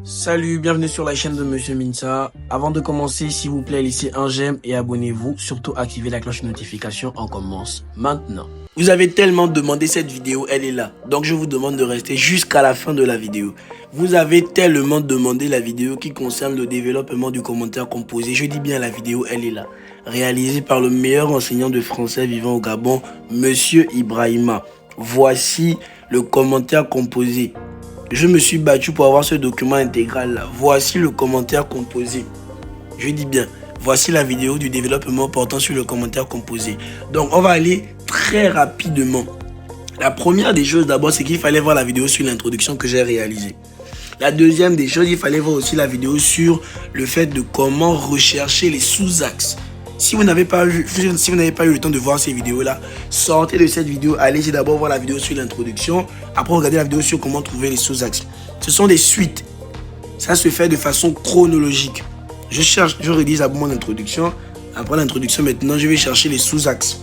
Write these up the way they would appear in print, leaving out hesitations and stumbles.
Salut, bienvenue sur la chaîne de Monsieur Minsa. Avant de commencer, s'il vous plaît, laissez un j'aime et abonnez-vous. Surtout, activez la cloche de notification. On commence maintenant. Vous avez tellement demandé cette vidéo, elle est là. Donc, je vous demande de rester jusqu'à la fin de la vidéo. Vous avez tellement demandé la vidéo qui concerne le développement du commentaire composé. Je dis bien la vidéo, elle est là. Réalisée par le meilleur enseignant de français vivant au Gabon, Monsieur Ibrahima. Voici le commentaire composé. Je me suis battu pour avoir ce document intégral là. Voici le commentaire composé. Je dis bien, voici la vidéo du développement portant sur le commentaire composé. Donc, on va aller très rapidement. La première des choses d'abord, c'est qu'il fallait voir la vidéo sur l'introduction que j'ai réalisée. La deuxième des choses, il fallait voir aussi la vidéo sur le fait de comment rechercher les sous-axes. Si vous n'avez pas eu le temps de voir ces vidéos-là, sortez de cette vidéo, allez d'abord voir la vidéo sur l'introduction, après regardez la vidéo sur comment trouver les sous-axes. Ce sont des suites. Ça se fait de façon chronologique. Je rédige d'abord mon introduction. Après l'introduction, maintenant, je vais chercher les sous-axes.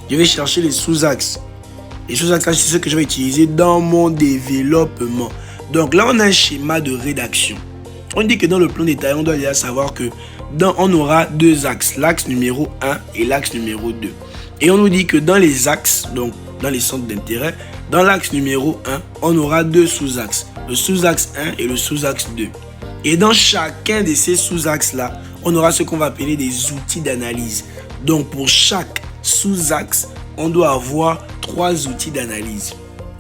Les sous-axes, c'est ce que je vais utiliser dans mon développement. Donc là, on a un schéma de rédaction. On dit que dans le plan détaillé, on doit déjà savoir que on aura deux axes, l'axe numéro 1 et l'axe numéro 2. Et on nous dit que dans les axes, donc dans les centres d'intérêt, dans l'axe numéro 1, on aura deux sous-axes, le sous-axe 1 et le sous-axe 2. Et dans chacun de ces sous-axes-là, on aura ce qu'on va appeler des outils d'analyse. Donc pour chaque sous-axe, on doit avoir 3 outils d'analyse.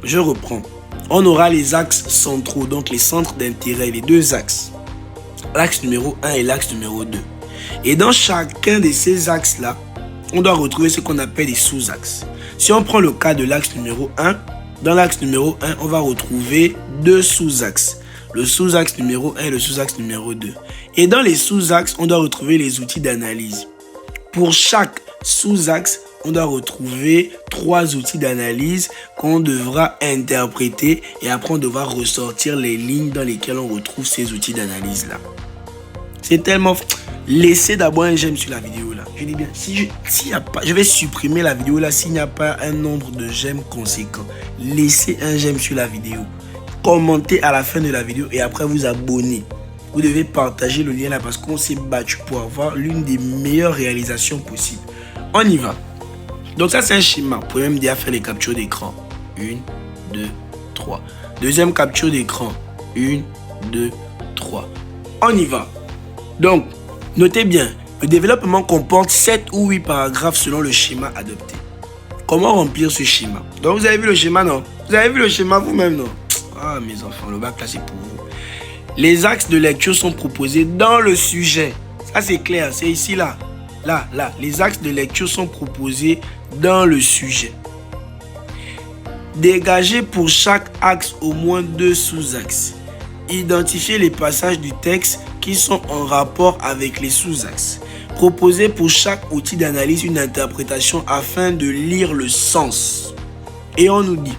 Je reprends. On aura les axes centraux, donc les centres d'intérêt, les deux axes. L'axe numéro 1 et l'axe numéro 2. Et dans chacun de ces axes-là, on doit retrouver ce qu'on appelle des sous-axes. Si on prend le cas de l'axe numéro 1, dans l'axe numéro 1, on va retrouver deux sous-axes. Le sous-axe numéro 1 et le sous-axe numéro 2. Et dans les sous-axes, on doit retrouver les outils d'analyse. Pour chaque sous-axe, on doit retrouver 3 outils d'analyse qu'on devra interpréter et après on devra ressortir les lignes dans lesquelles on retrouve ces outils d'analyse-là. C'est tellement... Laissez d'abord un j'aime sur la vidéo là. Je dis bien, je vais supprimer la vidéo là s'il n'y a pas un nombre de j'aime conséquent. Laissez un j'aime sur la vidéo. Commentez à la fin de la vidéo et après vous abonnez. Vous devez partager le lien là parce qu'on s'est battu pour avoir l'une des meilleures réalisations possibles. On y va. Donc ça c'est un schéma. Vous pouvez même déjà faire les captures d'écran. 1, 2, 3. Deuxième capture d'écran. 1, 2, 3. On y va. Donc, notez bien, le développement comporte 7 ou 8 paragraphes selon le schéma adopté. Comment remplir ce schéma? Donc vous avez vu le schéma, non? Vous avez vu le schéma vous-même, non? Ah mes enfants, le bac là c'est pour vous. Les axes de lecture sont proposés dans le sujet. Ça c'est clair, c'est ici là. Là. Les axes de lecture sont proposés dans le sujet. Dégagez pour chaque axe au moins 2 sous-axes. Identifiez les passages du texte qui sont en rapport avec les sous-axes. Proposez pour chaque outil d'analyse une interprétation afin de lire le sens. Et on nous dit,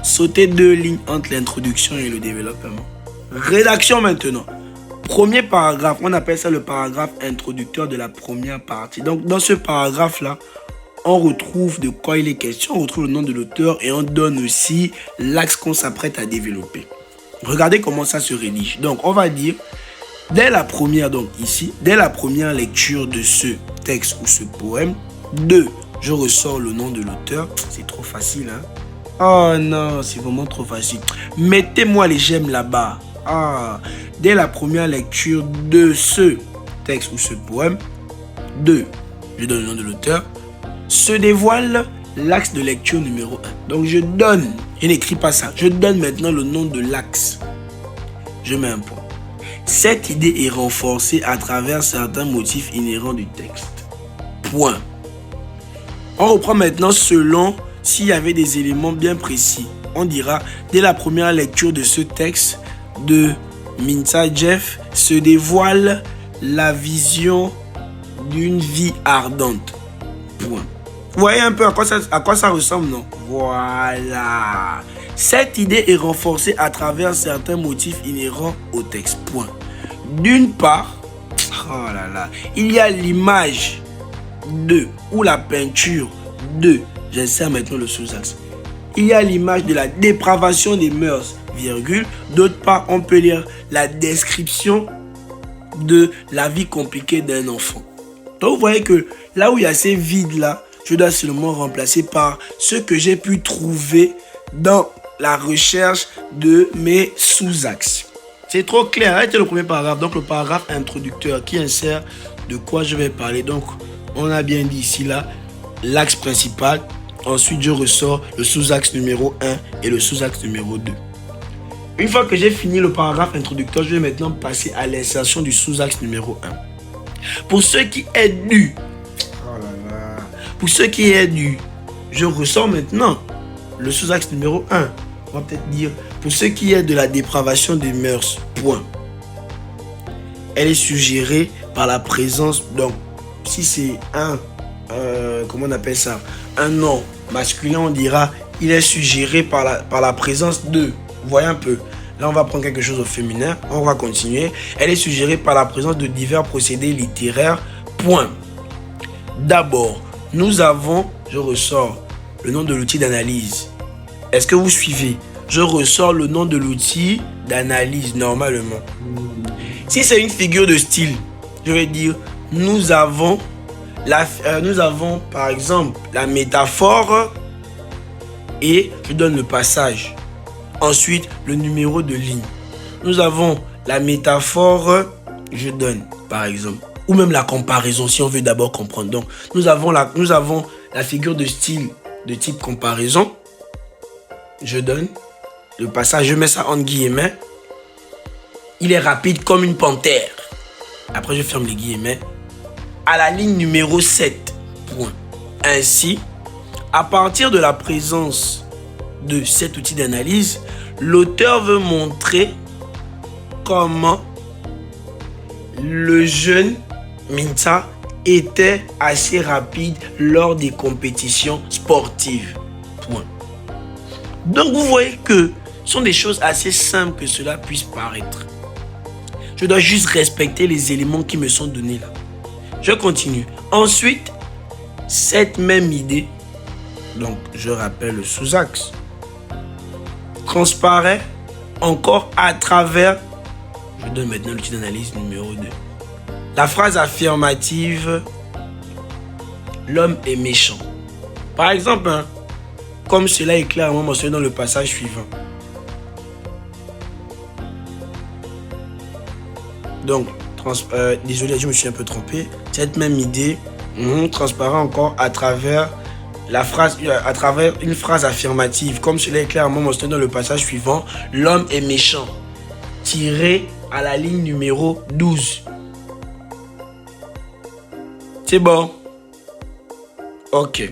sautez 2 lignes entre l'introduction et le développement. Rédaction maintenant. Premier paragraphe, on appelle ça le paragraphe introducteur de la première partie. Donc dans ce paragraphe-là, on retrouve de quoi il est question, on retrouve le nom de l'auteur et on donne aussi l'axe qu'on s'apprête à développer. Regardez comment ça se rédige. Donc on va dire, dès la première lecture de ce texte ou ce poème, 2, je ressors le nom de l'auteur. C'est trop facile, hein? Oh non, c'est vraiment trop facile. Mettez-moi les j'aime là-bas. Ah, dès la première lecture de ce texte ou ce poème, 2, je donne le nom de l'auteur, se dévoile l'axe de lecture numéro 1. Donc je n'écris pas ça, je donne maintenant le nom de l'axe. Je mets un point. Cette idée est renforcée à travers certains motifs inhérents du texte. Point. On reprend maintenant selon s'il y avait des éléments bien précis. On dira, dès la première lecture de ce texte de Minsa Jeff, se dévoile la vision d'une vie ardente. Point. Vous voyez un peu à quoi ça ressemble, non? Voilà. Cette idée est renforcée à travers certains motifs inhérents au texte. Point. D'une part, oh là là, il y a l'image de ou la peinture de, j'insère maintenant le sous-axe. Il y a l'image de la dépravation des mœurs virgule. D'autre part, on peut lire la description de la vie compliquée d'un enfant. Donc, vous voyez que là où il y a ces vides-là, je dois seulement remplacer par ce que j'ai pu trouver dans la recherche de mes sous-axes. C'est trop clair. Arrêtez le premier paragraphe. Donc, le paragraphe introducteur qui insère de quoi je vais parler. Donc, on a bien dit ici, là, l'axe principal. Ensuite, je ressors le sous-axe numéro 1 et le sous-axe numéro 2. Une fois que j'ai fini le paragraphe introducteur, je vais maintenant passer à l'insertion du sous-axe numéro 1. Pour ce qui est du, je ressors maintenant le sous-axe numéro 1. On va peut-être dire, pour ce qui est de la dépravation des mœurs, point. Elle est suggérée par la présence, donc, si c'est comment on appelle ça, un nom masculin, on dira, il est suggéré par la présence de, vous voyez un peu. Là, on va prendre quelque chose au féminin, on va continuer. Elle est suggérée par la présence de divers procédés littéraires, point. D'abord, nous avons, je ressors le nom de l'outil d'analyse. Est-ce que vous suivez? Je ressors le nom de l'outil d'analyse normalement. Si c'est une figure de style, je vais dire nous avons par exemple la métaphore et je donne le passage. Ensuite, le numéro de ligne. Nous avons la métaphore, je donne par exemple. Ou même la comparaison si on veut d'abord comprendre. Donc, nous avons la figure de style de type comparaison. Je donne le passage, je mets ça entre guillemets. Il est rapide comme une panthère. Après, je ferme les guillemets. À la ligne numéro 7. Point. Ainsi, à partir de la présence de cet outil d'analyse, l'auteur veut montrer comment le jeune Mintsa était assez rapide lors des compétitions sportives. Point. Donc vous voyez que ce sont des choses assez simples que cela puisse paraître. Je dois juste respecter les éléments qui me sont donnés là. Je continue. Ensuite, cette même idée, donc je rappelle le sous-axe, transparaît encore à travers, je donne maintenant l'outil d'analyse numéro 2. La phrase affirmative, l'homme est méchant. Par exemple, comme cela est clairement mentionné dans le passage suivant. Donc, désolé, je me suis un peu trompé. Cette même idée transparaît encore à travers une phrase affirmative, comme cela est clairement mentionné dans le passage suivant. L'homme est méchant. Tiré à la ligne numéro 12. C'est bon? Ok.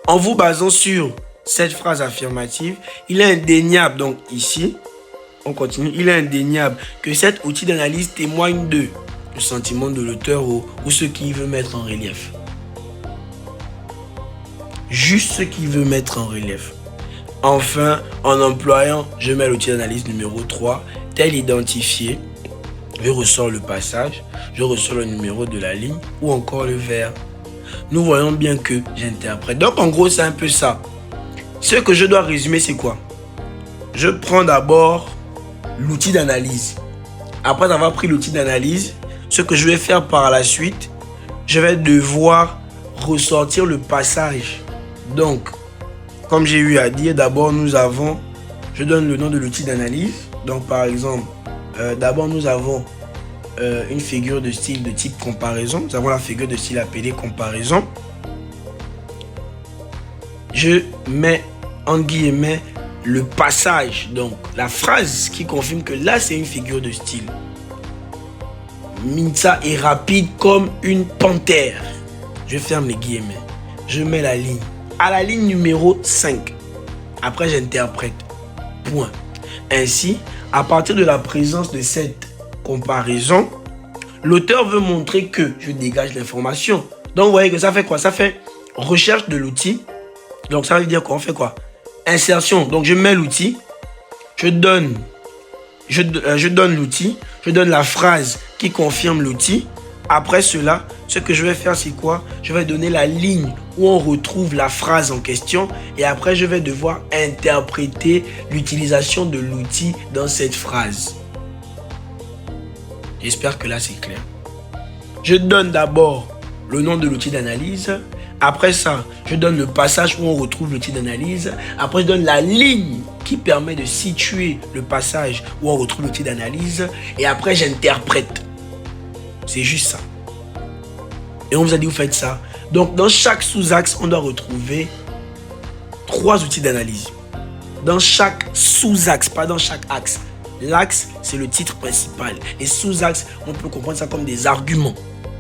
En vous basant sur cette phrase affirmative, il est indéniable, donc ici, on continue, il est indéniable que cet outil d'analyse témoigne de le sentiment de l'auteur ou ce qu'il veut mettre en relief. Juste ce qu'il veut mettre en relief. Enfin, en employant, je mets l'outil d'analyse numéro 3, tel identifié, je ressors le passage, je ressors le numéro de la ligne ou encore le vers. Nous voyons bien que j'interprète. Donc en gros, c'est un peu ça. Ce que je dois résumer, c'est quoi? Je prends d'abord l'outil d'analyse. Après avoir pris l'outil d'analyse, ce que je vais faire par la suite, je vais devoir ressortir le passage. Donc, comme j'ai eu à dire, d'abord nous avons, je donne le nom de l'outil d'analyse. Donc par exemple, d'abord nous avons une figure de style de type comparaison. Nous avons la figure de style appelée comparaison. Je mets en guillemets le passage, donc la phrase qui confirme que là c'est une figure de style. Mintsa est rapide comme une panthère. Je ferme les guillemets. Je mets la ligne. À la ligne numéro 5. Après j'interprète. Point. Ainsi, à partir de la présence de cette comparaison, l'auteur veut montrer que je dégage l'information. Donc vous voyez que ça fait quoi? Ça fait recherche de l'outil. Donc ça veut dire qu'on fait quoi? Insertion. Donc je mets l'outil, je donne l'outil, je donne la phrase qui confirme l'outil. Après cela, ce que je vais faire, c'est quoi? Je vais donner la ligne où on retrouve la phrase en question et après je vais devoir interpréter l'utilisation de l'outil dans cette phrase. J'espère que là c'est clair. Je donne d'abord le nom de l'outil d'analyse. Après ça, je donne le passage où on retrouve l'outil d'analyse. Après, je donne la ligne qui permet de situer le passage où on retrouve l'outil d'analyse. Et après, j'interprète. C'est juste ça. Et on vous a dit, vous faites ça. Donc, dans chaque sous-axe, on doit retrouver 3 outils d'analyse. Dans chaque sous-axe, pas dans chaque axe. L'axe, c'est le titre principal. Les sous-axes, on peut comprendre ça comme des arguments.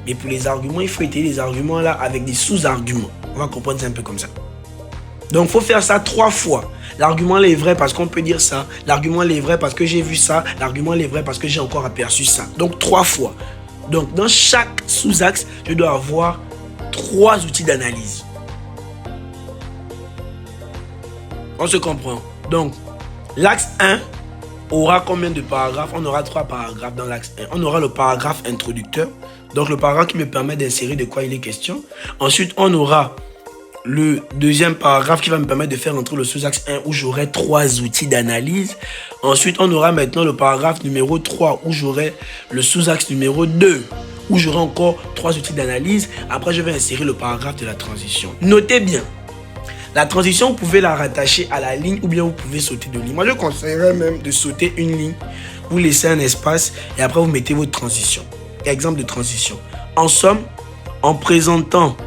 Mais pour les arguments, il faut étayer les arguments là avec des sous-arguments. On va comprendre ça un peu comme ça. Donc, il faut faire ça 3 fois. L'argument est vrai parce qu'on peut dire ça. L'argument est vrai parce que j'ai vu ça. L'argument est vrai parce que j'ai encore aperçu ça. Donc, 3 fois. Donc, dans chaque sous-axe, je dois avoir 3 outils d'analyse. On se comprend. Donc, l'axe 1 aura combien de paragraphes? On aura 3 paragraphes dans l'axe 1. On aura le paragraphe introducteur. Donc, le paragraphe qui me permet d'insérer de quoi il est question. Ensuite, on aura le deuxième paragraphe qui va me permettre de faire entrer le sous-axe 1 où j'aurai 3 outils d'analyse. Ensuite, on aura maintenant le paragraphe numéro 3 où j'aurai le sous-axe numéro 2 où j'aurai encore 3 outils d'analyse. Après, je vais insérer le paragraphe de la transition. Notez bien, la transition, vous pouvez la rattacher à la ligne ou bien vous pouvez sauter de ligne. Moi, je conseillerais même de sauter une ligne. Vous laissez un espace et après, vous mettez votre transition. Exemple de transition. En somme, en présentant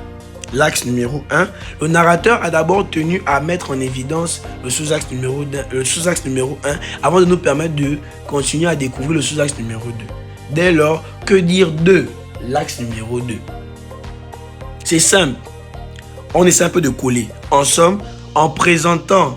l'axe numéro 1, le narrateur a d'abord tenu à mettre en évidence le sous-axe numéro 1 avant de nous permettre de continuer à découvrir le sous-axe numéro 2. Dès lors, que dire de l'axe numéro 2? C'est simple. On essaie un peu de coller. En somme, en présentant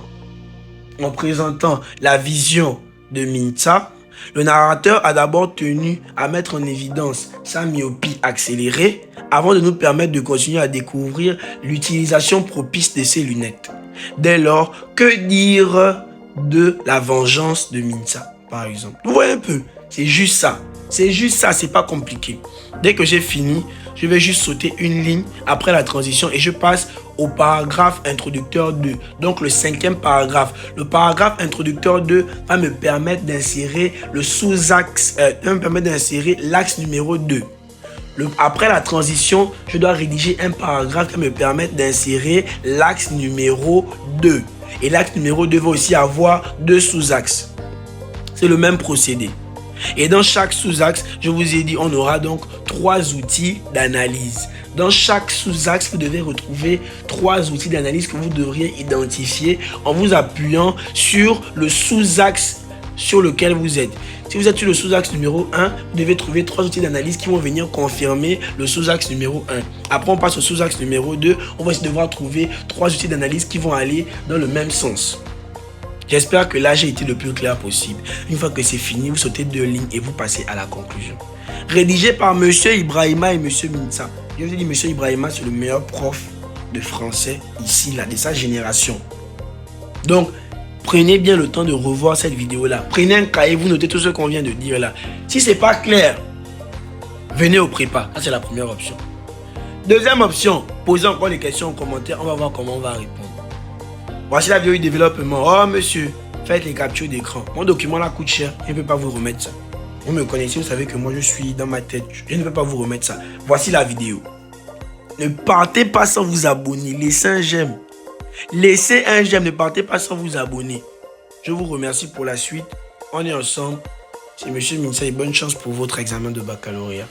la vision de Mintza, le narrateur a d'abord tenu à mettre en évidence sa myopie accélérée avant de nous permettre de continuer à découvrir l'utilisation propice de ses lunettes. Dès lors, que dire de la vengeance de Mintza, par exemple? Vous voyez un peu, c'est juste ça. C'est juste ça, c'est pas compliqué. Dès que j'ai fini, je vais juste sauter une ligne après la transition et je passe au paragraphe introducteur 2. Donc le 5e paragraphe. Le paragraphe introducteur 2 va me permettre d'insérer le sous-axe, va me permettre d'insérer l'axe numéro 2. Après la transition, je dois rédiger un paragraphe qui va me permettre d'insérer l'axe numéro 2. Et l'axe numéro 2 va aussi avoir 2 sous-axes. C'est le même procédé. Et dans chaque sous-axe, je vous ai dit, on aura donc 3 outils d'analyse. Dans chaque sous-axe, vous devez retrouver 3 outils d'analyse que vous devriez identifier en vous appuyant sur le sous-axe sur lequel vous êtes. Si vous êtes sur le sous-axe numéro 1, vous devez trouver 3 outils d'analyse qui vont venir confirmer le sous-axe numéro 1. Après, on passe au sous-axe numéro 2. On va aussi devoir trouver 3 outils d'analyse qui vont aller dans le même sens. J'espère que là, j'ai été le plus clair possible. Une fois que c'est fini, vous sautez 2 lignes et vous passez à la conclusion. Rédigé par M. Ibrahima et M. Mintza. Je vous ai dit, M. Ibrahima, c'est le meilleur prof de français ici, là, de sa génération. Donc, prenez bien le temps de revoir cette vidéo-là. Prenez un cahier, vous notez tout ce qu'on vient de dire là. Si ce n'est pas clair, venez au prépa. Ça, c'est la première option. Deuxième option, posez encore des questions en commentaire. On va voir comment on va répondre. Voici la vidéo du développement. Oh monsieur, faites les captures d'écran. Mon document là coûte cher. Je ne peux pas vous remettre ça. Vous me connaissez, vous savez que moi je suis dans ma tête. Je ne peux pas vous remettre ça. Voici la vidéo. Ne partez pas sans vous abonner. Laissez un j'aime. Laissez un j'aime. Ne partez pas sans vous abonner. Je vous remercie pour la suite. On est ensemble. C'est M. Mintza et bonne chance pour votre examen de baccalauréat.